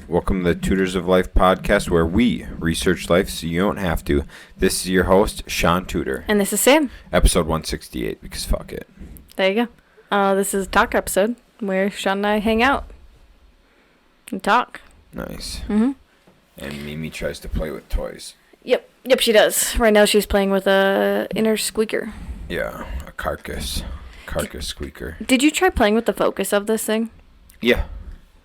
Welcome to the Tutors of Life podcast, where we research life so you don't have to. This is your host, Shaun Tutor. And this is Sam. Episode 168, because fuck it. There you go. This is a talk episode where Shaun and I hang out and talk. Nice. Mm-hmm. And Mimi tries to play with toys. Yep, she does. Right now she's playing with a inner squeaker. Yeah, a carcass squeaker. Did you try playing with the focus of this thing? Yeah.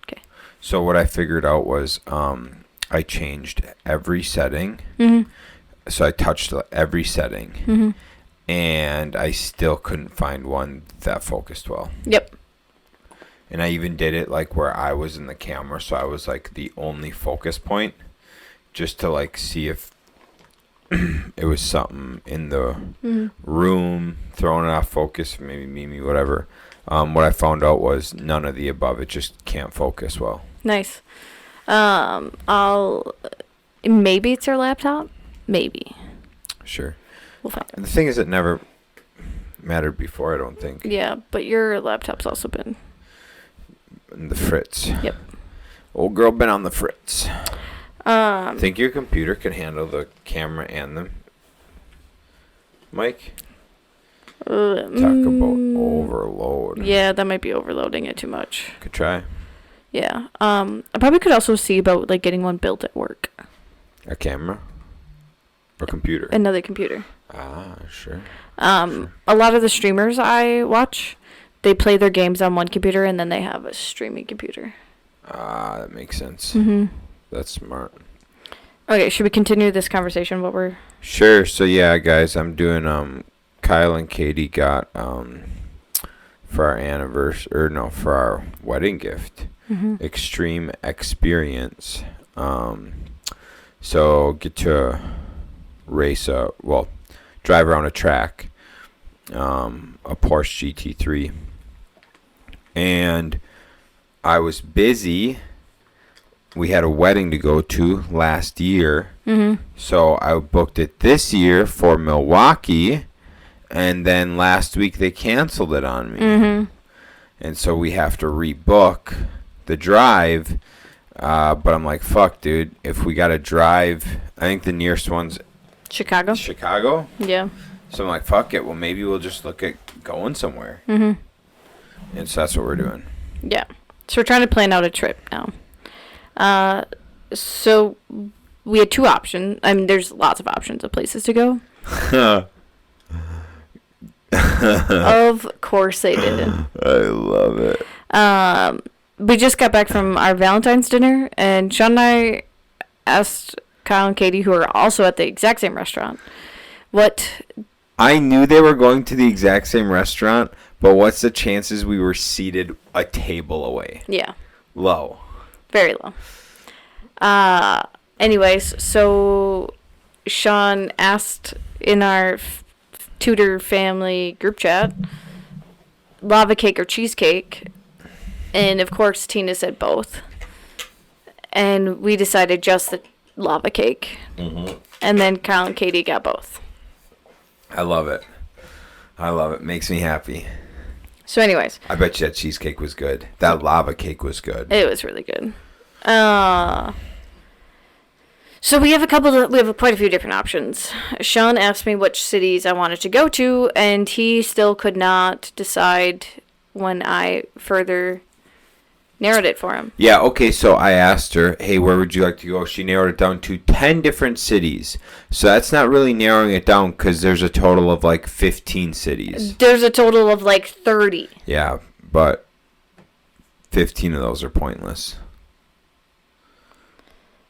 Okay. So what I figured out was I changed every setting. Mm-hmm. So I touched every setting. Mm-hmm. And I still couldn't find one that focused well. Yep. And I even did it like where I was in the camera, so I was like the only focus point, just to like see if it was something in the room throwing it off focus, maybe Mimi, whatever. What I found out was none of the above. It just can't focus well. Nice. Maybe it's our laptop. Maybe. Sure. We'll find out. The thing is, it never mattered before, I don't think. Yeah, but your laptop's also been The fritz. Yep. Old girl been on the fritz. Think your computer can handle the camera and the mic? Talk about overload. Yeah, that might be overloading it too much. Could try. Yeah. I probably could also see about like getting one built at work. A camera? Or computer? Another computer. Ah, sure. A lot of the streamers I watch, they play their games on one computer and then they have a streaming computer. Ah, that makes sense. Mm-hmm. That's smart. Okay, should we continue this conversation? Sure. So yeah, guys, I'm doing Kyle and Katie got for our anniversary, for our wedding gift, Extreme Experience. So get to drive around a track, a Porsche GT3, and I was busy. We had a wedding to go to last year, so I booked it this year for Milwaukee, and then last week they canceled it on me, and so we have to rebook the drive, but I'm like, fuck, dude, if we gotta drive, I think the nearest one's Chicago? Yeah. So I'm like, fuck it, well, maybe we'll just look at going somewhere, and so that's what we're doing. Yeah. So we're trying to plan out a trip now. So we had two options. I mean, there's lots of options of places to go. Of course they did. I love it. We just got back from our Valentine's dinner, and Shaun and I asked Kyle and Katie, who are also at the exact same restaurant, what... I knew they were going to the exact same restaurant, but what's the chances we were seated a table away? Yeah. Low. Very low. Anyways, so Shaun asked in our tutor family group chat, lava cake or cheesecake, and of course Tina said both, and we decided just the lava cake, and then Kyle and Katie got both. I love it. Makes me happy. So anyways, I bet you that cheesecake was good. That lava cake was good. it was really good. So we have quite a few different options. Shaun asked me which cities I wanted to go to, and he still could not decide when I further narrowed it for him. Yeah, okay, so I asked her, hey, where would you like to go? She narrowed it down to 10 different cities. So that's not really narrowing it down because there's a total of like 15 cities. There's a total of like 30. Yeah, but 15 of those are pointless.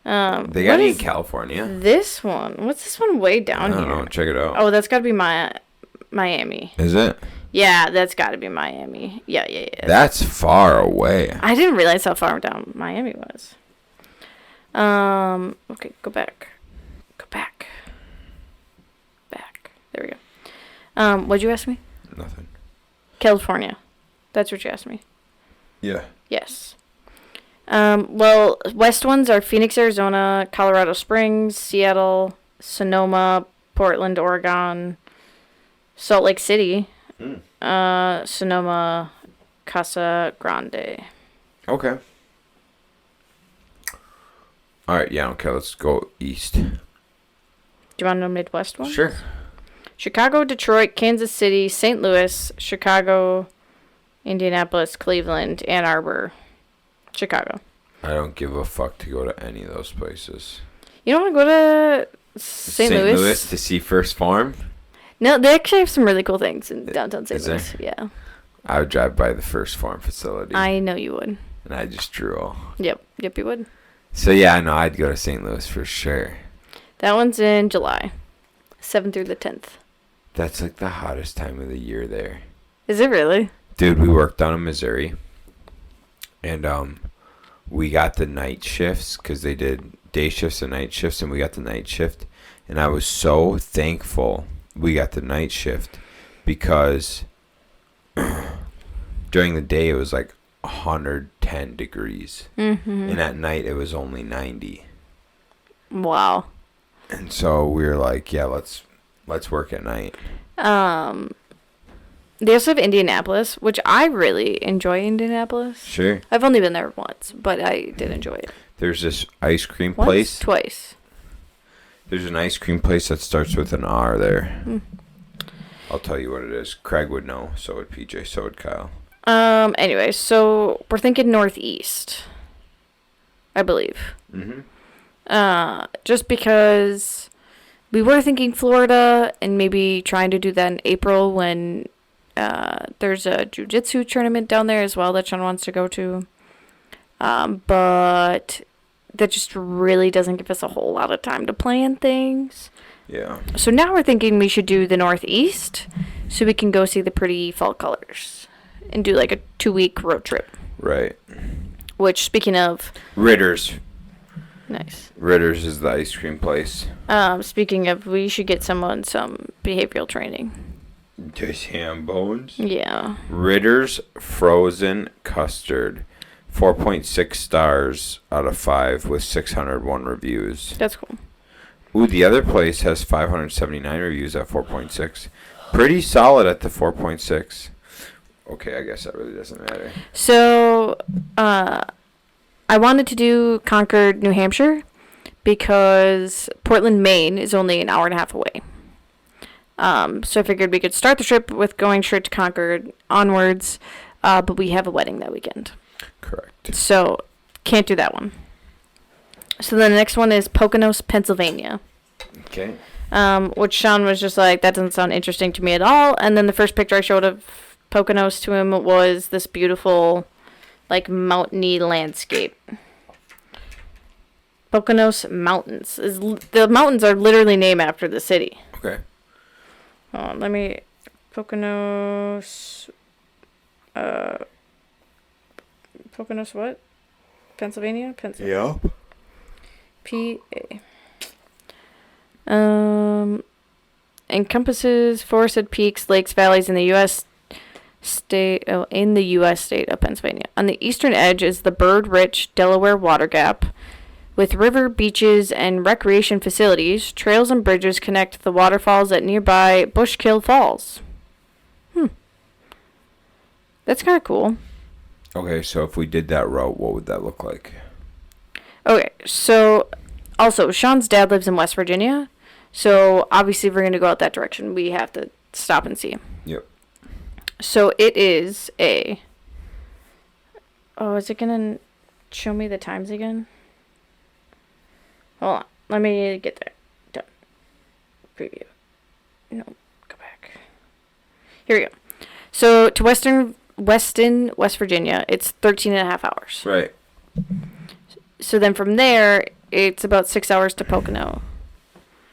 They got any in California? This one? What's this one way down here? I don't know. Check it out. Oh, that's got to be Miami. Is it? Yeah, that's got to be Miami. Yeah. That's far away. I didn't realize how far down Miami was. Okay, go back. There we go. What'd you ask me? Nothing. California. That's what you asked me. Yeah. Yes. Well, west ones are Phoenix, Arizona, Colorado Springs, Seattle, Sonoma, Portland, Oregon, Salt Lake City, Sonoma, Casa Grande. Okay. All right, yeah, okay, let's go east. Do you want to know Midwest ones? Sure. Chicago, Detroit, Kansas City, St. Louis, Chicago, Indianapolis, Cleveland, Ann Arbor, Chicago. I don't give a fuck to go to any of those places. You don't want to go to St. Louis? St. Louis to see First Farm? No, they actually have some really cool things in downtown St. Louis. There? Yeah. I would drive by the First Farm facility. I know you would. And I just drool. Yep, you would. So, yeah, no, I'd go to St. Louis for sure. That one's in July, 7th through the 10th. That's like the hottest time of the year there. Is it really? Dude, we worked down in Missouri. And we got the night shifts because they did day shifts and night shifts. And we got the night shift. And I was so thankful we got the night shift because during the day it was like 110 degrees. Mm-hmm. And at night it was only 90. Wow. And so we were like, yeah, let's work at night. They also have Indianapolis, which I really enjoy Indianapolis. Sure. I've only been there once, but I did enjoy it. There's this ice cream Once? place. Twice. There's an ice cream place that starts with an R there. Mm. I'll tell you what it is. Craig would know. So would PJ. So would Kyle. Anyway, so we're thinking northeast, I believe. Mm-hmm. Just because we were thinking Florida and maybe trying to do that in April when there's a jiu-jitsu tournament down there as well that Sean wants to go to. But that just really doesn't give us a whole lot of time to plan things. Yeah. So now we're thinking we should do the Northeast so we can go see the pretty fall colors and do like a 2-week road trip. Right. Which, speaking of... Ritter's. Nice. Ritter's is the ice cream place. Speaking of, we should get someone some behavioral training. Just ham bones. Yeah. Ritter's frozen custard. 4.6 stars out of 5 with 601 reviews. That's cool. Ooh, the other place has 579 reviews at 4.6. Pretty solid at the 4.6. Okay, I guess that really doesn't matter. So, I wanted to do Concord, New Hampshire, because Portland, Maine is only an hour and a half away. So I figured we could start the trip with going straight to Concord onwards, but we have a wedding that weekend. Correct. So, can't do that one. So then the next one is Poconos, Pennsylvania. Okay. Which Sean was just like, that doesn't sound interesting to me at all. And then the first picture I showed of Poconos to him was this beautiful, like, mountainy landscape. Poconos Mountains. The mountains are literally named after the city. Okay. Let me... Poconos... Poconos what? Pennsylvania? Pennsylvania. Yep. P-A. Encompasses forested peaks, lakes, valleys in the U.S. state of Pennsylvania. On the eastern edge is the bird-rich Delaware Water Gap. With river, beaches, and recreation facilities, trails and bridges connect the waterfalls at nearby Bushkill Falls. That's kind of cool. Okay, so if we did that route, what would that look like? Okay, so also, Sean's dad lives in West Virginia, so obviously if we're going to go out that direction, we have to stop and see him. Yep. So it is a... Oh, is it going to show me the times again? Hold on. Let me get there. Done. Preview. No, go back. Here we go. So to Weston, West Virginia, it's 13 and a half hours. Right. So then from there, it's about 6 hours to Pocono,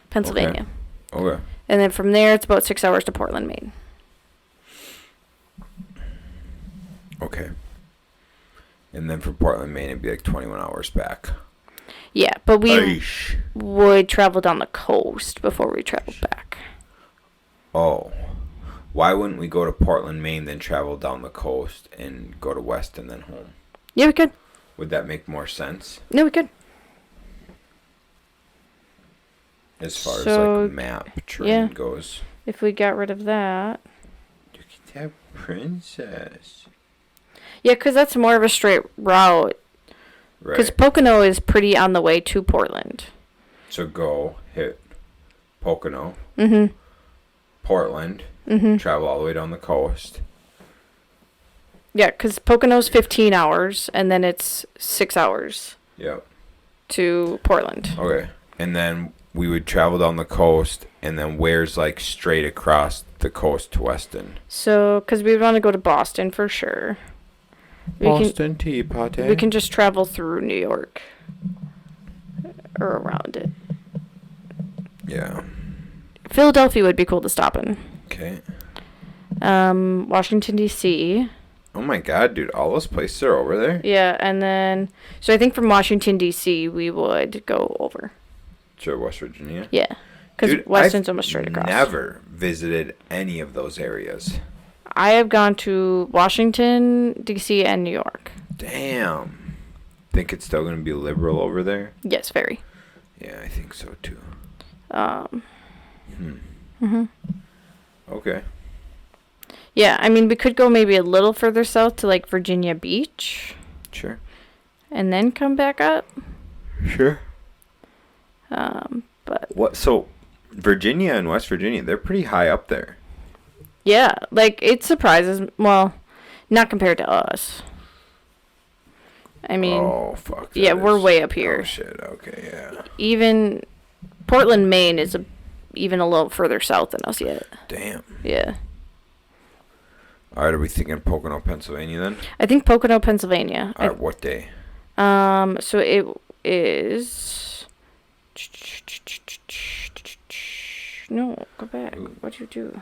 Pennsylvania. Okay. And then from there, it's about 6 hours to Portland, Maine. Okay. And then from Portland, Maine, it'd be like 21 hours back. Yeah, but we would travel down the coast before we traveled back. Oh. Why wouldn't we go to Portland, Maine, then travel down the coast and go to West and then home? Yeah, we could. Would that make more sense? No, we could. As far as like map train goes. If we got rid of that. Look at that princess. Yeah, because that's more of a straight route Because Right. Pocono is pretty on the way to Portland. So go hit Pocono, Mm-hmm. Portland, Mm-hmm. travel all the way down the coast. Yeah, because Pocono's 15 hours, and then it's 6 hours Yep. to Portland. Okay. And then we would travel down the coast, and then where's like straight across the coast to Weston? So, because we want to go to Boston for sure. Boston Tea Party. We can just travel through New York. Or around it. Yeah. Philadelphia would be cool to stop in. Okay. Washington, D.C. Oh my god, dude. All those places are over there? Yeah, and then... So I think from Washington, D.C., we would go over. To West Virginia? Yeah. Because Dude, Weston's I've almost straight across. Never visited any of those areas. I have gone to Washington, D.C., and New York. Damn. Think it's still going to be liberal over there? Yes, very. Yeah, I think so too. Mm-hmm. Okay. Yeah, I mean, we could go maybe a little further south to, like, Virginia Beach. Sure. And then come back up. Sure. But... What? So, Virginia and West Virginia, they're pretty high up there. Yeah, like, it surprises... Well, not compared to us. I mean... Oh, fuck. Yeah, we're way up here. Oh, shit. Okay, yeah. Even... Portland, Maine is even a little further south than us yet. Damn. Yeah. All right, are we thinking Pocono, Pennsylvania then? I think Pocono, Pennsylvania. All right, what day? So it is... No, go back. What'd you do?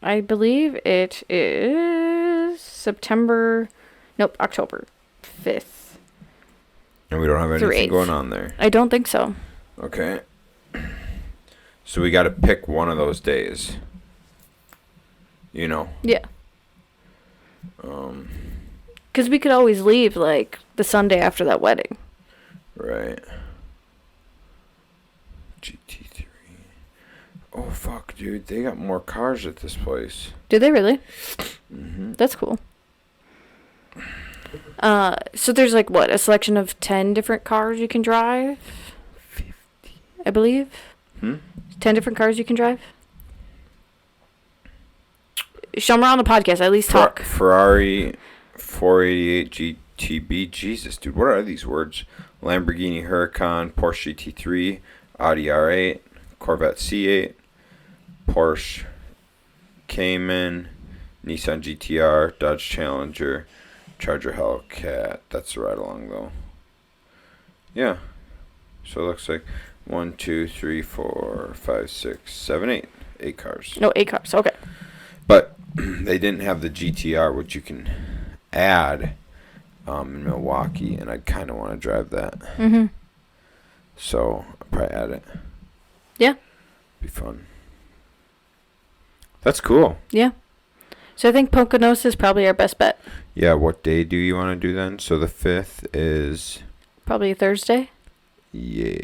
I believe it is September... Nope, October 5th. And we don't have Through anything 8th. going on there. I don't think so. Okay. So we got to pick one of those days. You know. Yeah. Because we could always leave, like, the Sunday after that wedding. Right. GT3. Oh, fuck, dude. They got more cars at this place. Do they really? Mm-hmm. That's cool. So there's, like, what, a selection of 10 different cars you can drive? 50. I believe. 10 different cars you can drive? Sean, we're on the podcast. At least talk. Ferrari 488 GTB. Jesus, dude. What are these words? Lamborghini Huracan, Porsche GT3, Audi R8, Corvette C8, Porsche Cayman, Nissan GTR, Dodge Challenger, Charger Hellcat. That's the ride along, though. Yeah. So it looks like 1, 2, 3, 4, 5, 6, 7, 8. 8 cars. No, 8 cars. Okay. But they didn't have the GTR, which you can add in Milwaukee, and I kind of want to drive that. Mm-hmm. So I'll probably add it. Yeah. Be fun. That's cool. Yeah. So I think Poconos is probably our best bet. Yeah, what day do you want to do then? So the 5th is... Probably Thursday. Yeah.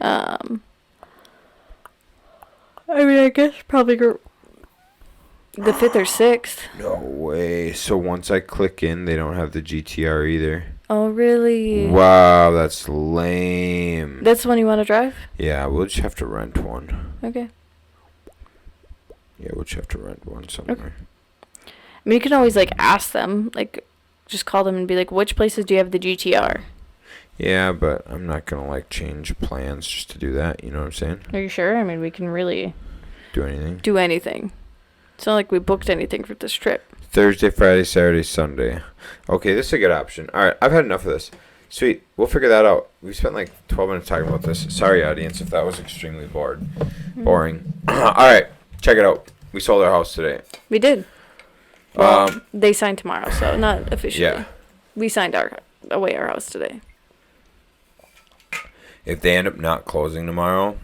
I mean, I guess probably the 5th or 6th. No way. So once I click in, they don't have the GTR either. Oh, really? Wow, that's lame. That's the one you want to drive? Yeah, we'll just have to rent one. Okay. Yeah, we'll just have to rent one somewhere. Okay. I mean, you can always, like, ask them. Like, just call them and be like, which places do you have the GTR? Yeah, but I'm not going to, like, change plans just to do that. You know what I'm saying? Are you sure? I mean, we can really Do anything. do anything. It's not like we booked anything for this trip. Thursday, Friday, Saturday, Sunday. Okay, this is a good option. All right, I've had enough of this. Sweet. We'll figure that out. We spent like 12 minutes talking about this. Sorry, audience, if that was extremely boring. All right, check it out. We sold our house today. We did. Well, they signed tomorrow, so not officially. Yeah. We signed away our house today. If they end up not closing tomorrow,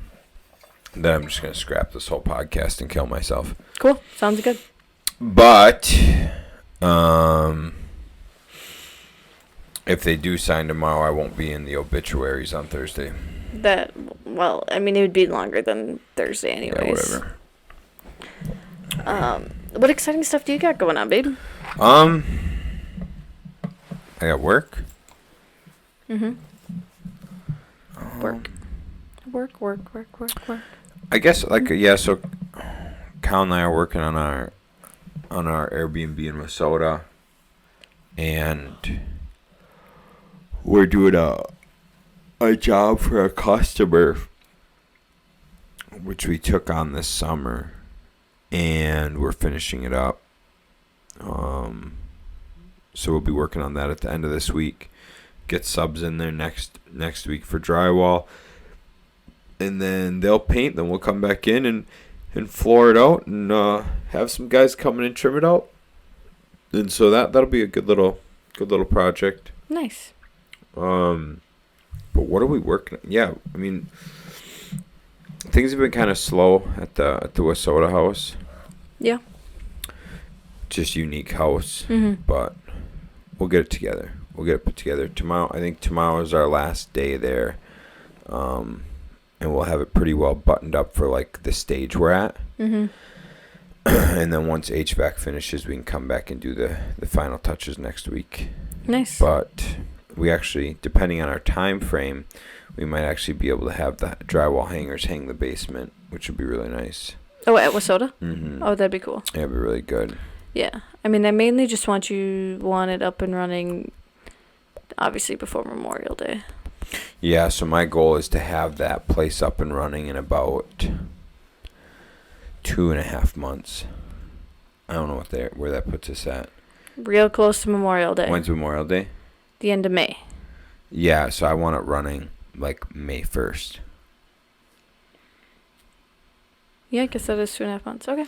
then I'm just going to scrap this whole podcast and kill myself. Cool. Sounds good. But if they do sign tomorrow, I won't be in the obituaries on Thursday. Well, I mean, it would be longer than Thursday anyways. Yeah, whatever. What exciting stuff do you got going on, babe? I got work. Mm-hmm. Work. Work. I guess so Kyle and I are working on our Airbnb in Minnesota, and we're doing a job for a customer which we took on this summer, and we're finishing it up. So we'll be working on that at the end of this week. Get subs in there next week for drywall. And then they'll paint. Then we'll come back in and floor it out and have some guys come in and trim it out. And so that'll be a good little project. Nice. But what are we working on? Yeah, I mean, things have been kind of slow at the Wissota house. Yeah. Just unique house. Mm-hmm. But we'll get it together. We'll get it put together tomorrow. I think tomorrow is our last day there. And we'll have it pretty well buttoned up for like the stage we're at. Mm-hmm. And then once HVAC finishes, we can come back and do the final touches next week. Nice. But we actually, depending on our time frame, we might actually be able to have the drywall hangers hang the basement, which would be really nice. Oh, at Wissota? Mm-hmm. Oh, that'd be cool. Yeah, it'd be really good. Yeah. I mean, I mainly just want it up and running, obviously, before Memorial Day. Yeah, so my goal is to have that place up and running in about 2.5 months. I don't know where that puts us at. Real close to Memorial Day. When's Memorial Day? The end of May. Yeah, so I want it running like May 1st. Yeah, I guess that is 2.5 months. Okay.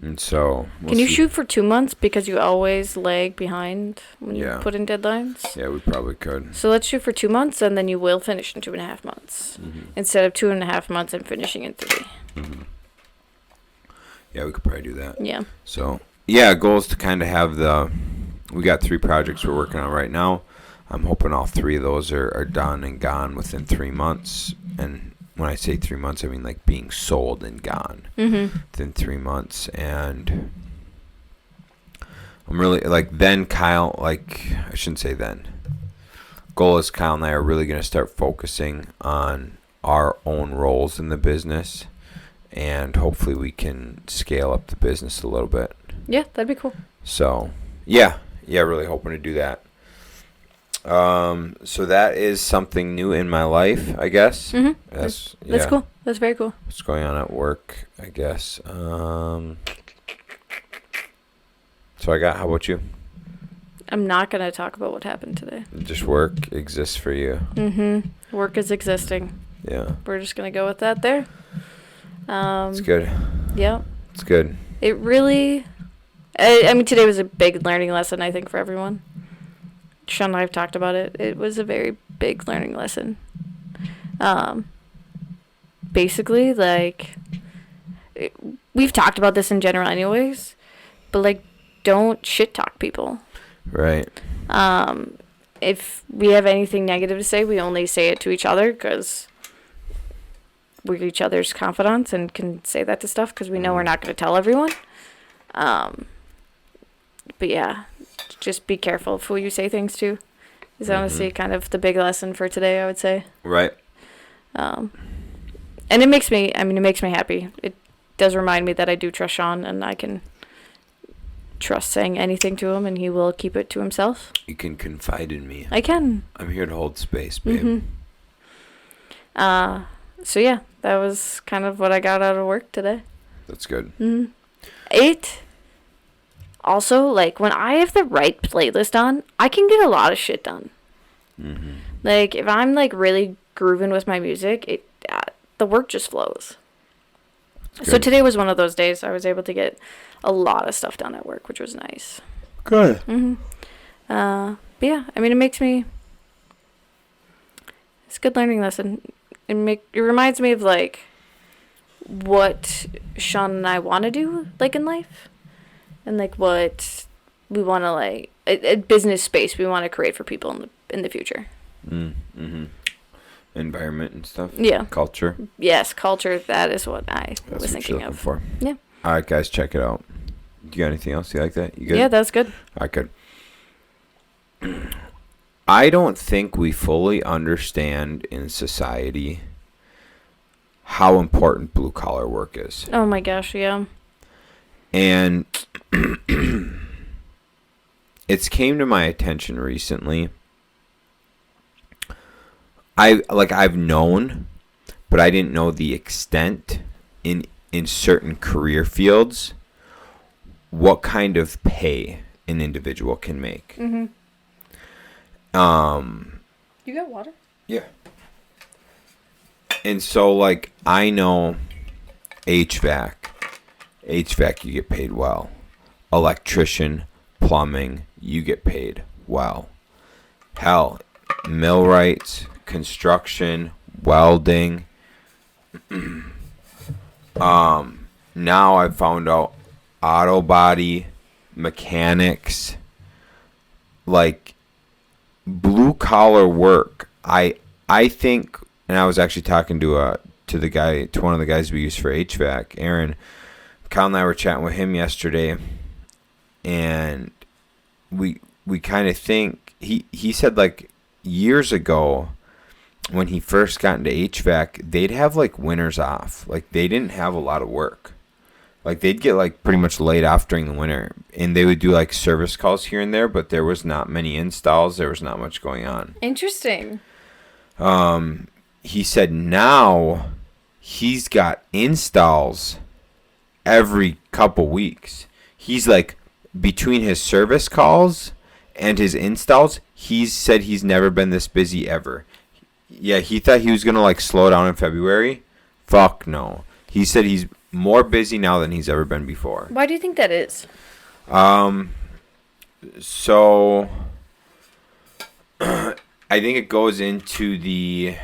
And so Can you shoot for 2 months because you always lag behind when you put in deadlines? Yeah, we probably could. So let's shoot for 2 months, and then you will finish in 2.5 months instead of 2.5 months and finishing in 3. Mm-hmm. Yeah, we could probably do that. Yeah. So yeah, goal is to kind of have we got 3 projects we're working on right now. I'm hoping all 3 of those are done and gone within 3 months. And when I say 3 months, I mean like being sold and gone within 3 months. And I'm really then Kyle, I shouldn't say then. Goal is Kyle and I are really going to start focusing on our own roles in the business. And hopefully we can scale up the business a little bit. Yeah, that'd be cool. So, yeah, really hoping to do that. So that is something new in my life, I guess. Mm-hmm. That's cool. That's very cool. What's going on at work, I guess. So how about you? I'm not going to talk about what happened today. Just work exists for you. Mm-hmm. Work is existing. Yeah. We're just going to go with that there. It's good. Yeah. It's good. It really, I mean, today was a big learning lesson, I think, for everyone. Shaun and I have talked about it. It was a very big learning lesson. Basically, we've talked about this in general anyways, but, don't shit talk people. Right. If we have anything negative to say, we only say it to each other because we're each other's confidants and can say that to stuff because we know we're not going to tell everyone. But yeah, just be careful of who you say things to is honestly kind of the big lesson for today, I would say. Right. And it makes me happy. It does remind me that I do trust Shaun and I can trust saying anything to him and he will keep it to himself. You can confide in me. I can. I'm here to hold space, babe. So yeah, that was kind of what I got out of work today. That's good. It also, when I have the right playlist on, I can get a lot of shit done. If I'm really grooving with my music, the work just flows. So today was one of those days I was able to get a lot of stuff done at work, which was nice. Good. But yeah, I mean, it's a good learning lesson. It reminds me of what Shaun and I want to do in life, and what we want to a business space we want to create for people in the future. Environment and stuff. Yeah. Culture. Yes, culture. That is what I was what thinking you're of. For. Yeah. All right, guys, check it out. Do you got anything else you like that? You good? Yeah, that's good. All right, good. I don't think we fully understand in society how important blue collar work is. Oh my gosh, yeah. And it's came to my attention recently. I've known, but I didn't know the extent in certain career fields what kind of pay an individual can make. Mm-hmm. You got water? Yeah. And so, like, I know HVAC, you get paid well. Electrician, plumbing, you get paid well. Hell, millwrights, construction, welding. Now I found out auto body, mechanics, like blue collar work. I think, and I was actually talking to one of the guys we use for HVAC, Aaron. Kyle and I were chatting with him yesterday, and we kind of think he said, like, years ago when he first got into HVAC, they'd have like winters off. Like, they didn't have a lot of work. Like, they'd get like pretty much laid off during the winter, and they would do like service calls here and there, but there was not many installs. There was not much going on. Interesting. He said now he's got installs every couple weeks. He's like, between his service calls and his installs, he's said he's never been this busy ever. Yeah, he thought he was going to like slow down in February. Fuck no. He said he's more busy now than he's ever been before. Why do you think that is? So I think it goes into the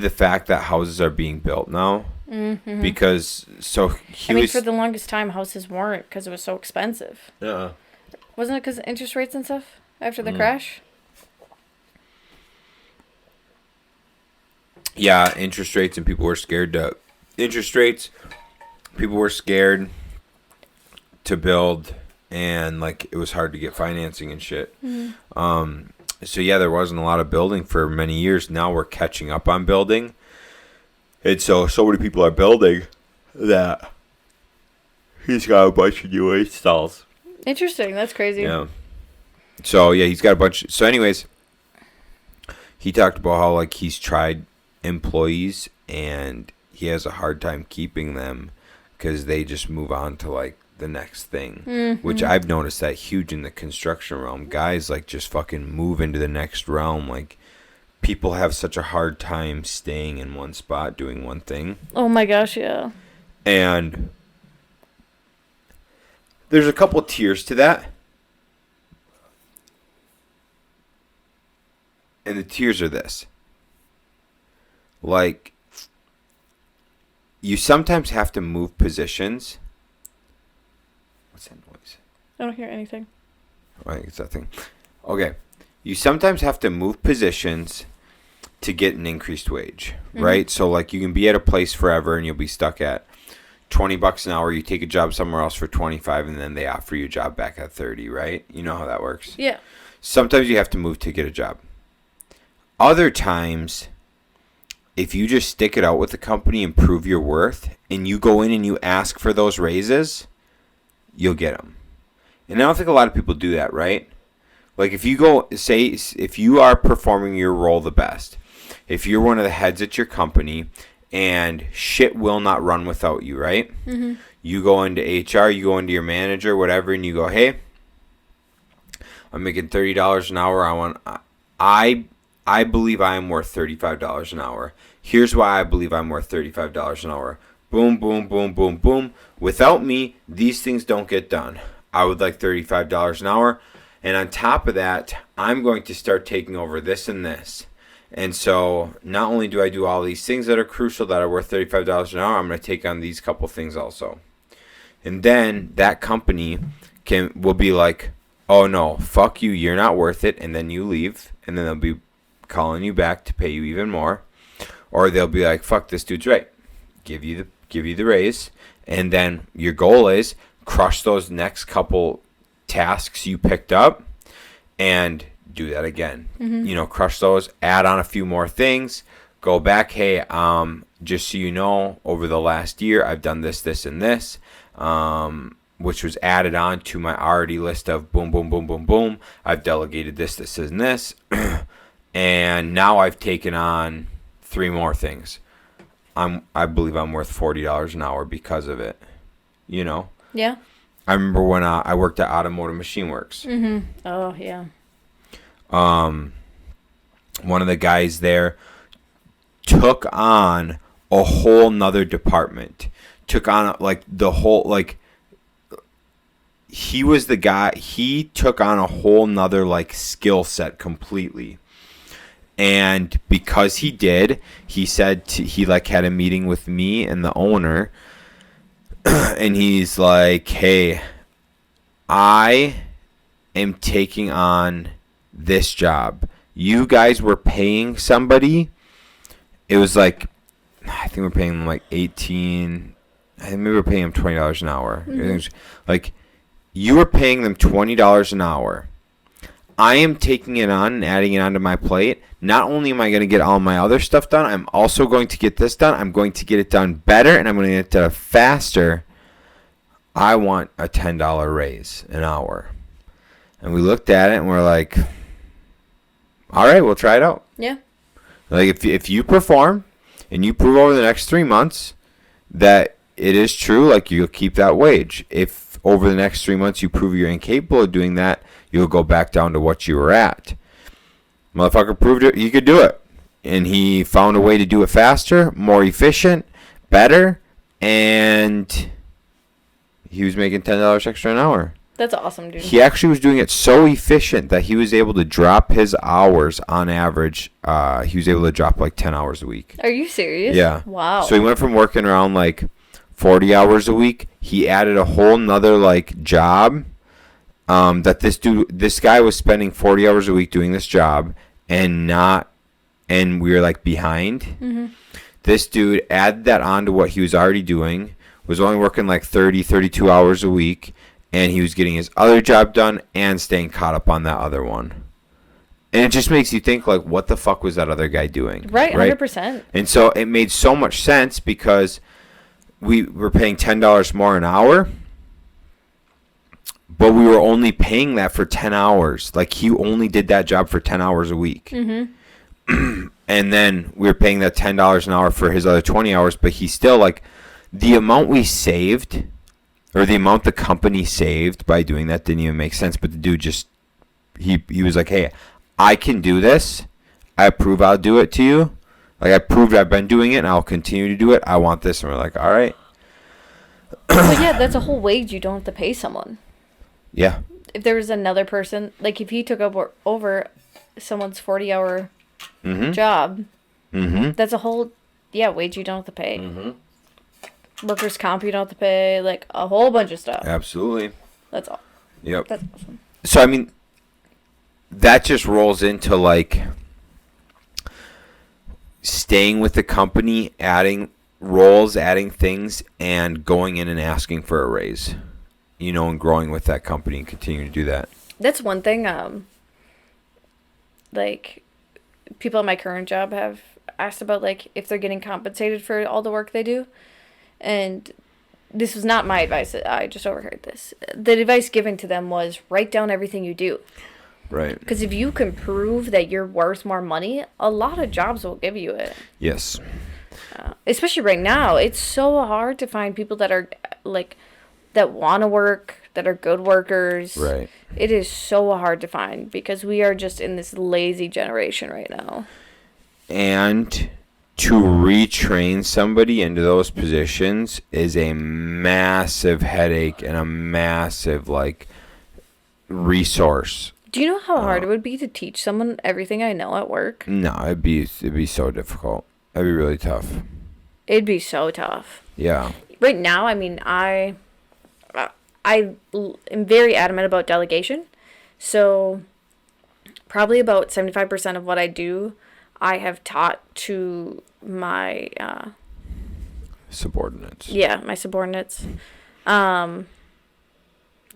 fact that houses are being built now. Mm-hmm. Because for the longest time, houses weren't because it was so expensive. Yeah. Wasn't it because of interest rates and stuff after the crash? Yeah, interest rates, and people were scared to build, and like it was hard to get financing and shit. Mm-hmm. So yeah, there wasn't a lot of building for many years. Now we're catching up on building, and so many people are building that he's got a bunch of new installs. Interesting. That's crazy. Yeah. So yeah, he's got a bunch. So anyways, he talked about how like he's tried employees and he has a hard time keeping them because they just move on to like the next thing. Mm-hmm. Which I've noticed that huge in the construction realm. Guys like just fucking move into the next realm. Like, people have such a hard time staying in one spot doing one thing. Oh my gosh, yeah. And there's a couple tiers to that. And the tiers are this. Like, you sometimes have to move positions. What's that noise? I don't hear anything. Oh, I think it's that thing. Okay. You sometimes have to move positions to get an increased wage, right? So, like, you can be at a place forever and you'll be stuck at $20 an hour. You take a job somewhere else for 25, and then they offer you a job back at 30, right? You know how that works. Yeah. Sometimes you have to move to get a job. Other times, if you just stick it out with the company and prove your worth, and you go in and you ask for those raises, you'll get them. And I don't think a lot of people do that, right? Like, if you go, say, if you are performing your role the best, if you're one of the heads at your company, and shit will not run without you, right? Mm-hmm. You go into HR, you go into your manager, whatever, and you go, hey, I'm making $30 an hour. I believe I am worth $35 an hour. Here's why I believe I'm worth $35 an hour. Boom, boom, boom, boom, boom. Without me, these things don't get done. I would like $35 an hour. And on top of that, I'm going to start taking over this and this. And so not only do I do all these things that are crucial that are worth $35 an hour, I'm going to take on these couple things also. And then that company will be like, oh no, fuck you, you're not worth it. And then you leave. And then they'll be calling you back to pay you even more. Or they'll be like, fuck, this dude's right. Give you give you the raise, and then your goal is crush those next couple tasks you picked up and do that again. Crush those, add on a few more things, go back, hey, just so you know, over the last year I've done this, this, and this, which was added on to my already list of boom, boom, boom, boom, boom. I've delegated this, this, and this. And now I've taken on 3 more things. I believe I'm worth $40 an hour because of it. Yeah. I remember when I worked at Automotive Machine Works. Oh, yeah. One of the guys there took on a whole nother department. Took on the whole, he was the guy, he took on a whole nother skill set completely. And because he did, he said he had a meeting with me and the owner, and he's like, hey, I am taking on this job. You guys were paying somebody. It was I think we're paying them 18. I think maybe we're paying them $20 an hour. You were paying them $20 an hour. I am taking it on and adding it onto my plate. Not only am I going to get all my other stuff done, I'm also going to get this done. I'm going to get it done better, and I'm going to get it done faster. I want a $10 raise an hour. And we looked at it, and we're like, all right, we'll try it out. Yeah. If you perform and you prove over the next 3 months that it is true, you'll keep that wage. If over the next 3 months you prove you're incapable of doing that, you'll go back down to what you were at. Motherfucker proved it. He could do it. And he found a way to do it faster, more efficient, better, and he was making $10 extra an hour. That's awesome, dude. He actually was doing it so efficient that he was able to drop his hours on average. He was able to drop 10 hours a week. Are you serious? Yeah. Wow. So he went from working around 40 hours a week. He added a whole nother job. That this guy was spending 40 hours a week doing this job and we were behind. Mm-hmm. This dude added that on to what he was already doing, was only working 30, 32 hours a week, and he was getting his other job done and staying caught up on that other one. And it just makes you think, what the fuck was that other guy doing? Right, 100%. And so it made so much sense because we were paying $10 more an hour, but we were only paying that for 10 hours. He only did that job for 10 hours a week. Mm-hmm. And then we were paying that $10 an hour for his other 20 hours, but he still, the amount we saved, or the amount the company saved by doing that didn't even make sense. But the dude just, he was like, hey, I can do this. I prove I'll do it to you. I proved I've been doing it, and I'll continue to do it. I want this. And we're like, all right. But yeah, that's a whole wage you don't have to pay someone. Yeah. If there was another person, if he took over someone's 40-hour job, that's a whole, wage you don't have to pay. Mm-hmm. Workers' comp you don't have to pay, a whole bunch of stuff. Absolutely. That's all. Yep. That's awesome. So, that just rolls into, staying with the company, adding roles, adding things, and going in and asking for a raise. And growing with that company and continuing to do that. That's one thing, people at my current job have asked about, if they're getting compensated for all the work they do. And this was not my advice. I just overheard this. The advice given to them was write down everything you do. Right. Because if you can prove that you're worth more money, a lot of jobs will give you it. Yes. Especially right now. It's so hard to find people that are, that want to work, that are good workers. Right. It is so hard to find because we are just in this lazy generation right now. And to retrain somebody into those positions is a massive headache and a massive resource. Do you know how hard it would be to teach someone everything I know at work? No, it'd be so difficult. It'd be really tough. It'd be so tough. Yeah. Right now, I am very adamant about delegation. So probably about 75% of what I do, I have taught to my subordinates. Yeah, my subordinates. You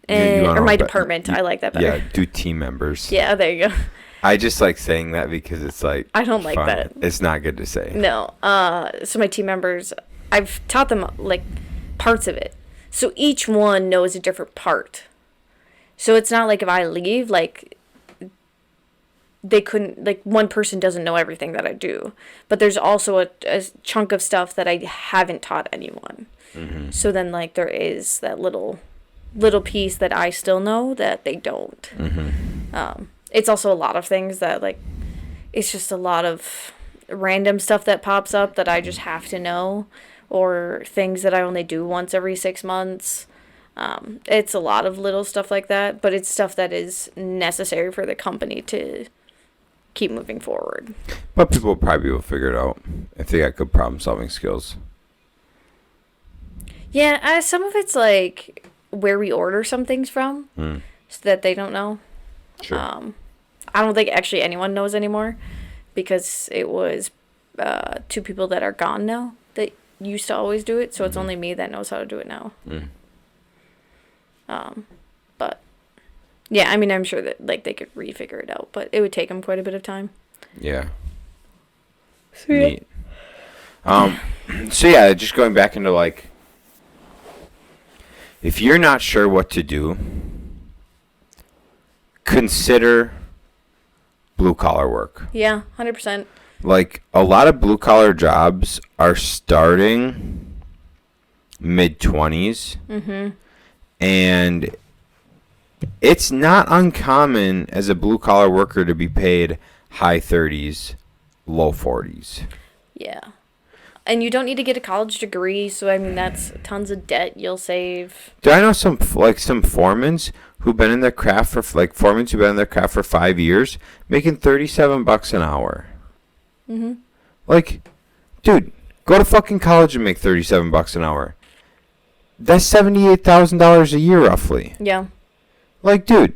Or my department. I like that better. Yeah, do team members. Yeah, there you go. I just like saying that because it's like I don't like fun. that. It's not good to say. No. So my team members, I've taught them like parts of it. So each one knows a different part. So it's not like if I leave, like they couldn't, like one person doesn't know everything that I do. But there's also a chunk of stuff that I haven't taught anyone. Mm-hmm. So then like there is that little piece that I still know that they don't. Mm-hmm. It's also a lot of things that like, it's just a lot of random stuff that pops up that I just have to know, or things that I only do once every 6 months. It's a lot of little stuff like that, but it's stuff that is necessary for the company to keep moving forward. But people probably will figure it out if they got good problem solving skills. Yeah, some of it's like where we order some things from, so that they don't know. Sure. I don't think actually anyone knows anymore, because it was 2 people that are gone now that used to always do it, so it's only me that knows how to do it now. But yeah, I mean, I'm sure that like they could refigure it out, but it would take them quite a bit of time. Yeah. Sweet. Neat. So yeah, just going back into like, if you're not sure what to do, consider blue collar work. Yeah, 100%. Like a lot of blue collar jobs are starting mid-20s. Mm-hmm. And it's not uncommon as a blue collar worker to be paid high 30s, low 40s. Yeah. And you don't need to get a college degree, so I mean that's tons of debt you'll save. Do I know some foremans who've been in their craft for 5 years, making $37 an hour? Mm-hmm. Like, dude, go to fucking college and make $37 an hour. That's $78,000 a year, roughly. Yeah. Like, dude,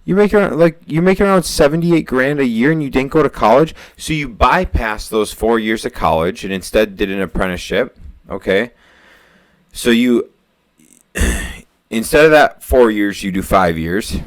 you're making around 78 grand a year, and you didn't go to college, so you bypassed those 4 years of college and instead did an apprenticeship. Okay, so you instead of that 4 years, you do 5 years.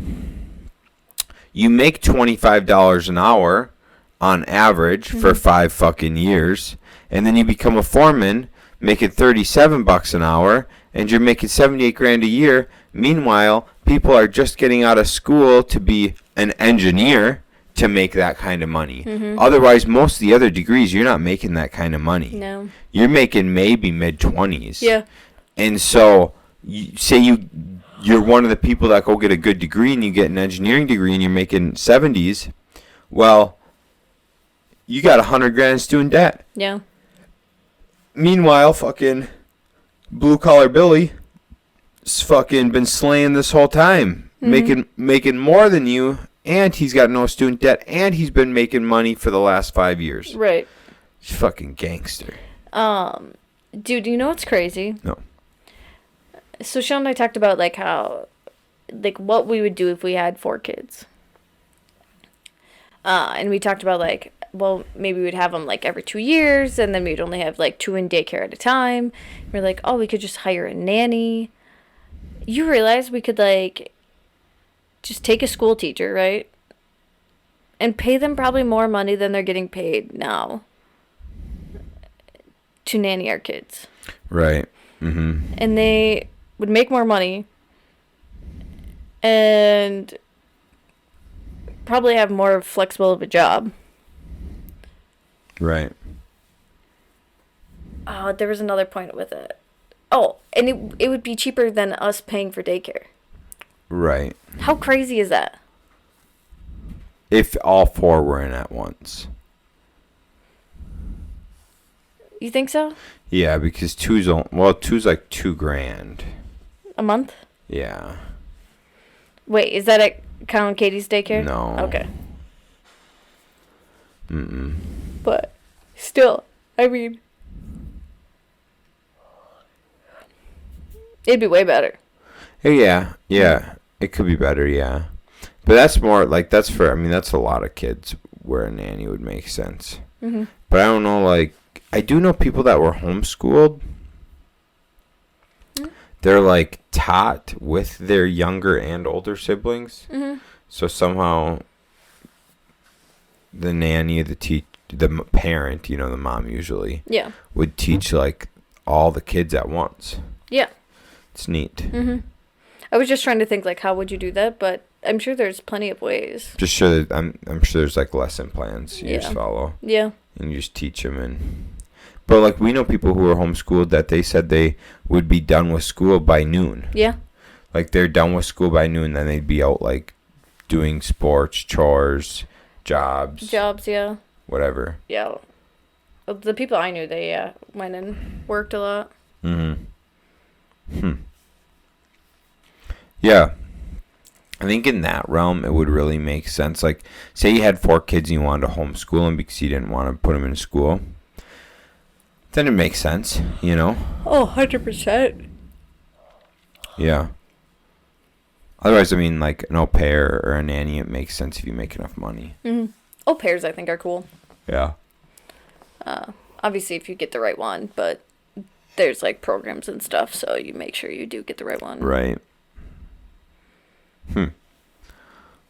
You make $25 an hour on average for 5 fucking years, and then you become a foreman, making $37 an hour, and you're making 78 grand a year. Meanwhile, people are just getting out of school to be an engineer to make that kind of money. Mm-hmm. Otherwise, most of the other degrees, you're not making that kind of money. No. You're making maybe mid-20s. Yeah. And so, you're one of the people that go get a good degree and you get an engineering degree and you're making 70s. Well, you got 100 grand in student debt. Yeah. Meanwhile, fucking blue-collar Billy has fucking been slaying this whole time, making more than you, and he's got no student debt, and he's been making money for the last 5 years. Right. He's fucking gangster. Dude, you know what's crazy? No. So Shaun and I talked about like how, like what we would do if we had 4 kids. And we talked about like, well, maybe we'd have them like every 2 years, and then we'd only have like 2 in daycare at a time. We're like, oh, we could just hire a nanny. You realize we could like just take a school teacher, right? And pay them probably more money than they're getting paid now to nanny our kids. Right. Mm-hmm. And they would make more money and probably have more flexible of a job. Right. Oh, there was another point with it. Oh, and it would be cheaper than us paying for daycare. Right. How crazy is that? If all 4 were in at once. You think so? Yeah, because two's like $2 grand a month. Yeah. Wait, is that at count Katie's daycare? No. Okay. Mm-mm. But still, I mean, it'd be way better. Yeah, it could be better. Yeah, but that's more like that's a lot of kids where a nanny would make sense. Mm-hmm. But I don't know, like I do know people that were homeschooled. They're like taught with their younger and older siblings. Mm-hmm. So somehow the nanny, the parent, the mom usually, Yeah. would teach like all the kids at once. Yeah. It's neat. Mm-hmm. I was just trying to think like how would you do that, but I'm sure there's plenty of ways. Just sure that I'm sure there's like lesson plans you just follow. Yeah. And you just teach them But like we know people who are homeschooled that they said they would be done with school by noon. Yeah. Like they're done with school by noon, then they'd be out like doing sports, chores, jobs. Jobs, yeah. Whatever. Yeah. The people I knew, they went and worked a lot. Mm-hmm. Yeah. I think in that realm, it would really make sense. Like, say you had 4 kids and you wanted to homeschool them because you didn't want to put them in school. Then it makes sense, Oh, 100%. Yeah. Otherwise, I mean, like an au pair or a nanny, it makes sense if you make enough money. Mm-hmm. Au pairs, I think, are cool. Yeah. Obviously, if you get the right one, but there's like programs and stuff, so you make sure you do get the right one. Right.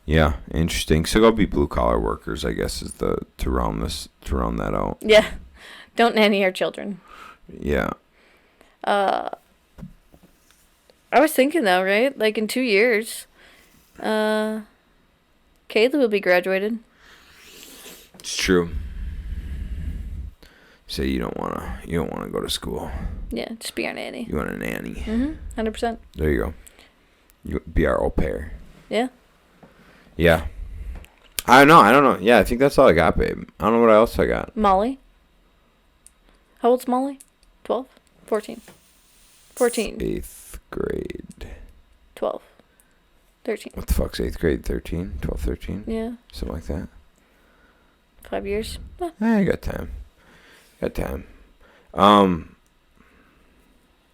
Yeah, interesting. So go be blue collar workers, I guess, is to round that out. Yeah. Don't nanny our children. Yeah. I was thinking though, right? Like in 2 years, Kayla will be graduated. It's true. Say you don't wanna go to school. Yeah, just be our nanny. You want a nanny. 100%. There you go. You be our au pair. Yeah. Yeah. I don't know. Yeah, I think that's all I got, babe. I don't know what else I got. Molly. How old's Molly? 12? 14? 14. 8th grade. 12. 13. What the fuck's 8th grade? 13? 12, 13? Yeah. Something like that. 5 years. I got time.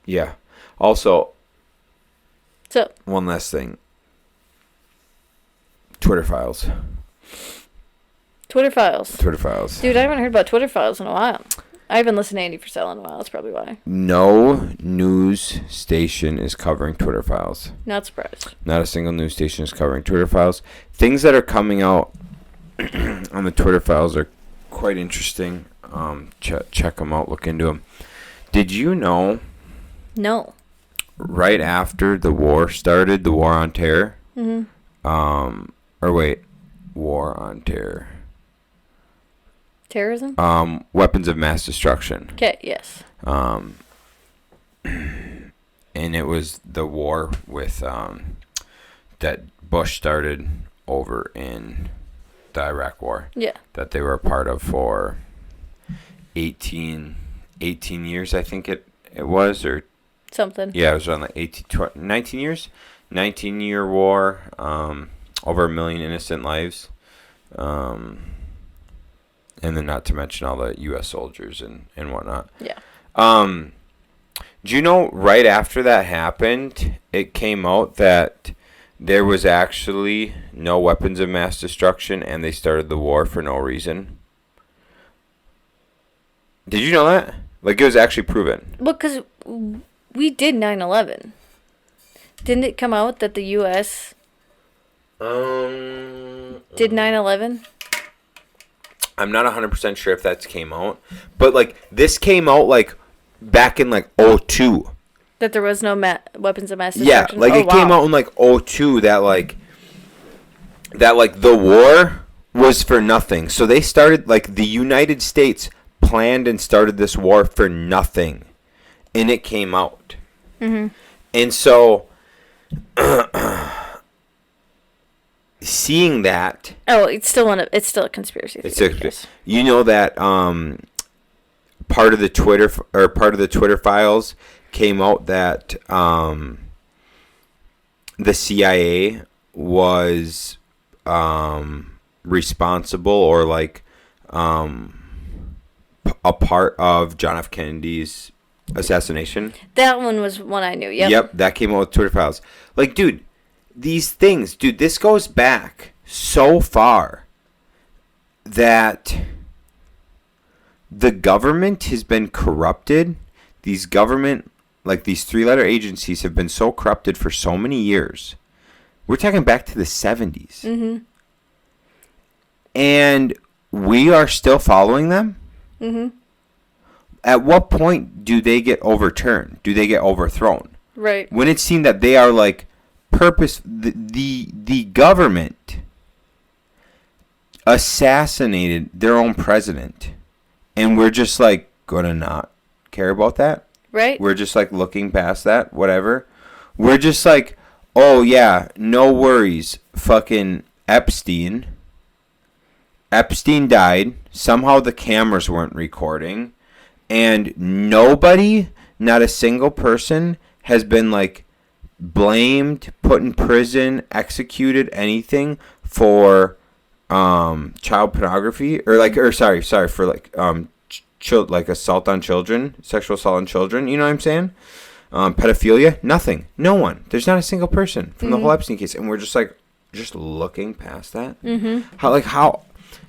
Yeah. Also, So, one last thing. Twitter files. Twitter files. Dude, I haven't heard about Twitter files in a while. I haven't listened to Andy Frisell in a while. That's probably why. No news station is covering Twitter files. Not surprised. Not a single news station is covering Twitter files. Things that are coming out on the Twitter files are quite interesting. Check them out. Look into them. Did you know? No. Right after the war started, the War on Terror. War on Terror. Terrorism? Weapons of mass destruction. Okay, yes. And it was the war with that Bush started over in the Iraq War. Yeah. That they were a part of for 18 years, I think it was, or something. Yeah, it was around like 19 years. 19-year war, over 1 million innocent lives. And then not to mention all the U.S. soldiers and whatnot. Yeah. Do you know right after that happened, it came out that there was actually no weapons of mass destruction and they started the war for no reason? Did you know that? Like, it was actually proven. Well, because we did 9/11. Didn't it come out that the U.S. did 9/11? I'm not 100% sure if that came out. But, like, this came out, like, back in, like, 2002. That there was no weapons of mass destruction? Yeah, like, it came out in, like, 2002 that, like, the war was for nothing. So they started, like, the United States planned and started this war for nothing. And it came out. Mm-hmm. And so... seeing that, it's still a conspiracy theory. You know that part of the Twitter files came out that the CIA was responsible or like a part of John F. Kennedy's assassination. That one was one I knew. Yep, that came out with Twitter files. Like, dude, these things, this goes back so far that the government has been corrupted. These government, like these 3-letter agencies have been so corrupted for so many years. We're talking back to the 70s. Mm-hmm. And we are still following them? Mm-hmm. At what point do they get overturned? Do they get overthrown? Right. When it seemed that they are like the government assassinated their own president, and we're just like gonna not care about that. Right. We're just like looking past that, whatever. We're just like, oh yeah, no worries. Fucking Epstein died. Somehow the cameras weren't recording, and nobody, not a single person, has been like blamed, put in prison, executed, anything for child pornography for like like assault on children, sexual assault on children. You know what I'm saying? Pedophilia, nothing, no one. There's not a single person from the whole Epstein case, and we're just like looking past that. How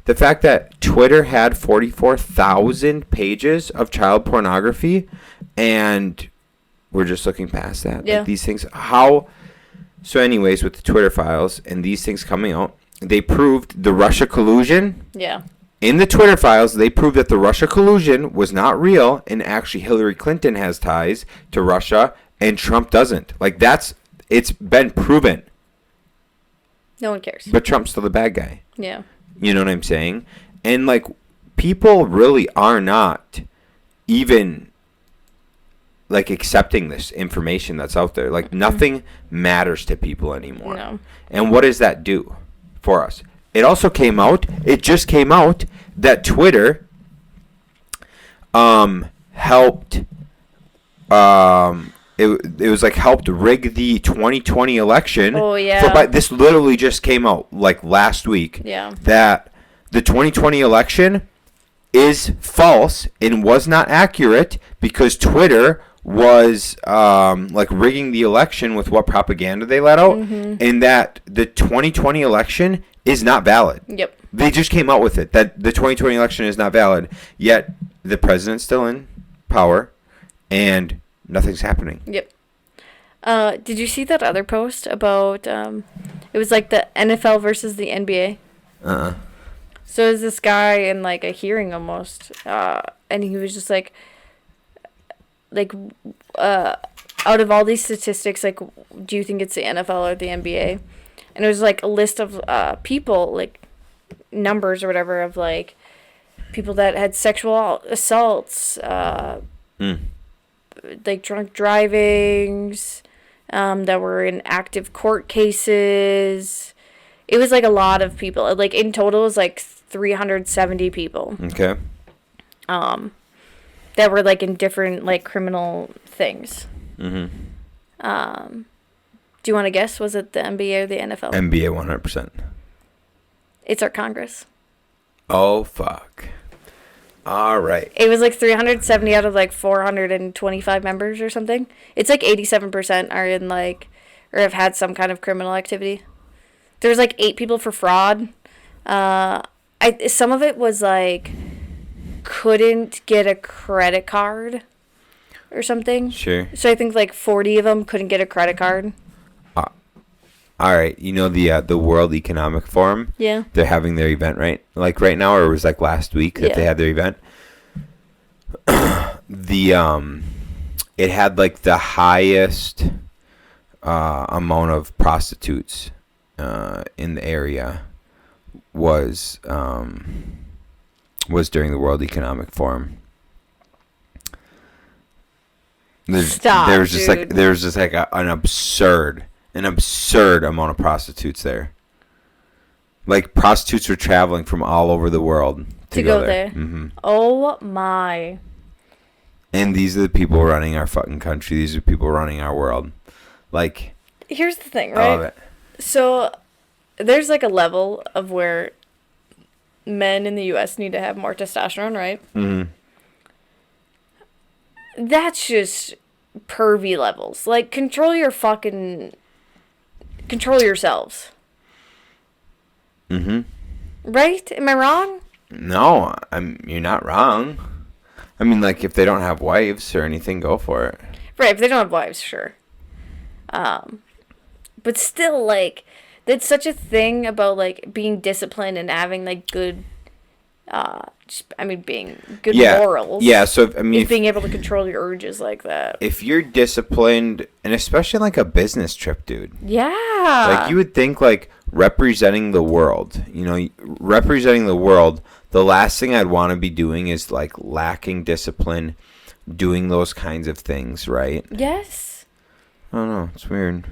the fact that Twitter had 44,000 pages of child pornography, and we're just looking past that. Yeah. Like these things. How? So, anyways, with the Twitter files and these things coming out, they proved the Russia collusion. Yeah. In the Twitter files, they proved that the Russia collusion was not real, and actually Hillary Clinton has ties to Russia, and Trump doesn't. Like, it's been proven. No one cares. But Trump's still the bad guy. Yeah. You know what I'm saying? And, like, people really are not even, like, accepting this information that's out there. Like, nothing matters to people anymore. No. And what does that do for us? It just came out that Twitter helped it was like helped rig the 2020 election. Oh yeah. This literally just came out like last week. Yeah. That the 2020 election is false and was not accurate because Twitter was like rigging the election with what propaganda they let out, and that the 2020 election is not valid. Yep. They just came out with it, that the 2020 election is not valid, yet the president's still in power, and nothing's happening. Yep. Did you see that other post about, it was like the NFL versus the NBA? So it was this guy in like a hearing almost, and he was just like, out of all these statistics, like, do you think it's the NFL or the NBA? And it was like a list of people, like numbers or whatever, of like people that had sexual assaults, like drunk drivings, that were in active court cases. It was like a lot of people. Like in total, it was like 370 people. Okay. That were like in different like criminal things. Do you want to guess? Was it the NBA or the NFL? NBA 100%. It's our Congress. Oh, fuck. All right. It was like 370 out of like 425 members or something. It's like 87% are in like, or have had some kind of criminal activity. There was like 8 people for fraud. Some of it was like, couldn't get a credit card or something. Sure. So I think like 40 of them couldn't get a credit card. All right, you know the World Economic Forum? Yeah. They're having their event right now, or it was like last week that they had their event. It had like the highest amount of prostitutes in the area was during the World Economic Forum. There was just like an absurd amount of prostitutes there. Like, prostitutes were traveling from all over the world to go there. Mm-hmm. Oh my. And these are the people running our fucking country. These are the people running our world. Like, here's the thing, right? All of it. So there's like a level of where men in the US need to have more testosterone, right? Mm-hmm. That's just pervy levels. Like, control yourselves. Mm-hmm. Right? Am I wrong? No, you're not wrong. I mean, like, if they don't have wives or anything, go for it. Right, if they don't have wives, sure. But still, like, that's such a thing about, like, being disciplined and having, like, good, being good morals. Yeah, so, I mean... being able to control your urges like that. If you're disciplined, and especially, like, a business trip, dude. Yeah. Like, you would think, like, representing the world, the last thing I'd want to be doing is, like, lacking discipline, doing those kinds of things, right? Yes. I don't know. It's weird.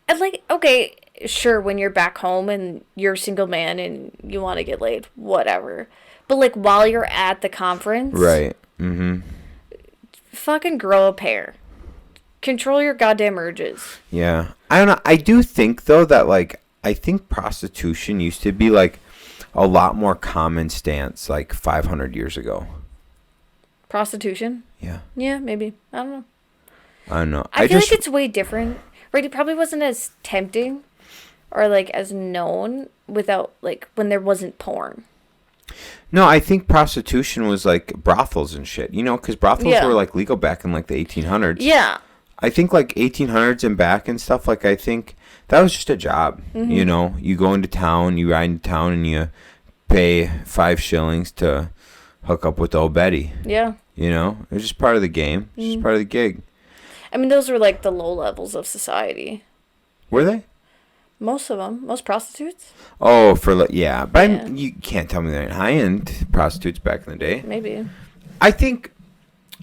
And, like, okay, sure, when you're back home and you're a single man and you want to get laid, whatever. But, like, while you're at the conference... Right. Mm-hmm. Fucking grow a pair. Control your goddamn urges. Yeah. I don't know. I do think, though, that, like, I think prostitution used to be, like, a lot more common stance, like, 500 years ago. Prostitution? Yeah. Yeah, maybe. I don't know. I don't know. I feel like it's way different. Right? It probably wasn't as tempting or, like, as known without, like, when there wasn't porn. No, I think prostitution was, like, brothels and shit. You know, because brothels were, like, legal back in, like, the 1800s. Yeah. I think, like, 1800s and back and stuff, like, I think that was just a job. Mm-hmm. You know, you go into town, you ride into town, and you pay 5 shillings to hook up with old Betty. Yeah. You know, it was just part of the game. It's just part of the gig. I mean, those were, like, the low levels of society. Were they? Most of them. Most prostitutes. Oh, yeah. But you can't tell me they ain't high-end prostitutes back in the day. Maybe. I think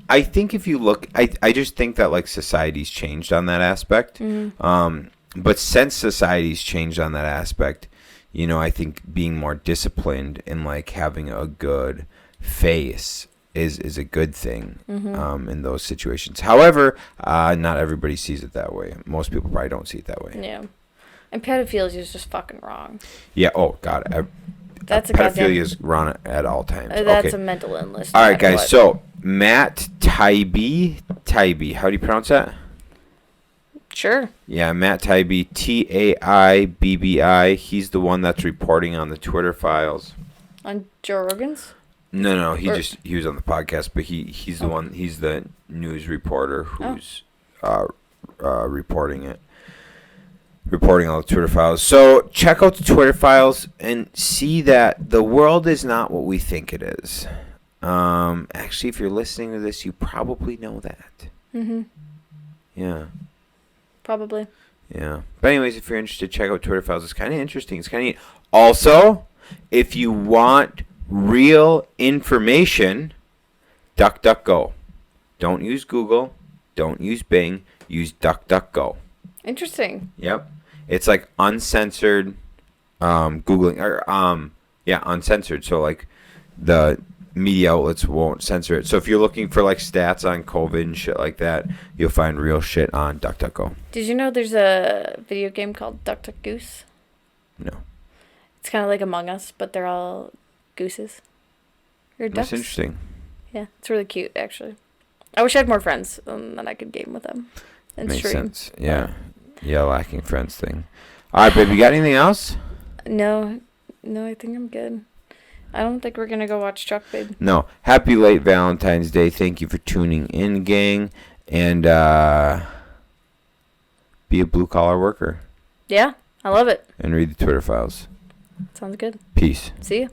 if you look, I just think that, like, society's changed on that aspect. Mm-hmm. But since society's changed on that aspect, you know, I think being more disciplined and, like, having a good face is a good thing in those situations. However, not everybody sees it that way. Most people probably don't see it that way. Yeah. And pedophilia is just fucking wrong. Yeah. Oh, God. That's a pedophilia is wrong at all times. That's a mental illness. All right, guys. So, Matt Taibbi. How do you pronounce that? Sure. Yeah, Matt Taibbi, Taibbi. He's the one that's reporting on the Twitter files. On Joe Rogan's? No, he was on the podcast, but he's the one. He's the news reporter who's reporting it. Reporting all the Twitter files. So check out the Twitter files and see that the world is not what we think it is. Actually, if you're listening to this, you probably know that. Mm-hmm. Yeah. Probably. Yeah. But anyways, if you're interested, check out Twitter files. It's kind of interesting. It's kind of neat. Also, if you want real information, DuckDuckGo. Don't use Google. Don't use Bing. Use DuckDuckGo. Interesting. Yep. It's like uncensored Googling or uncensored. So like the media outlets won't censor it. So if you're looking for like stats on COVID and shit like that, you'll find real shit on DuckDuckGo. Did you know there's a video game called Duck Duck Goose? No. It's kind of like Among Us, but they're all gooses. Or ducks. That's interesting. Yeah, it's really cute actually. I wish I had more friends and I could game with them and Makes stream. sense. Yeah. Yeah, lacking friends thing. All right, babe, you got anything else? No, I think I'm good. I don't think we're going to go watch Chuck, babe. No. Happy late Valentine's Day. Thank you for tuning in, gang. And be a blue-collar worker. Yeah, I love it. And read the Twitter files. Sounds good. Peace. See you.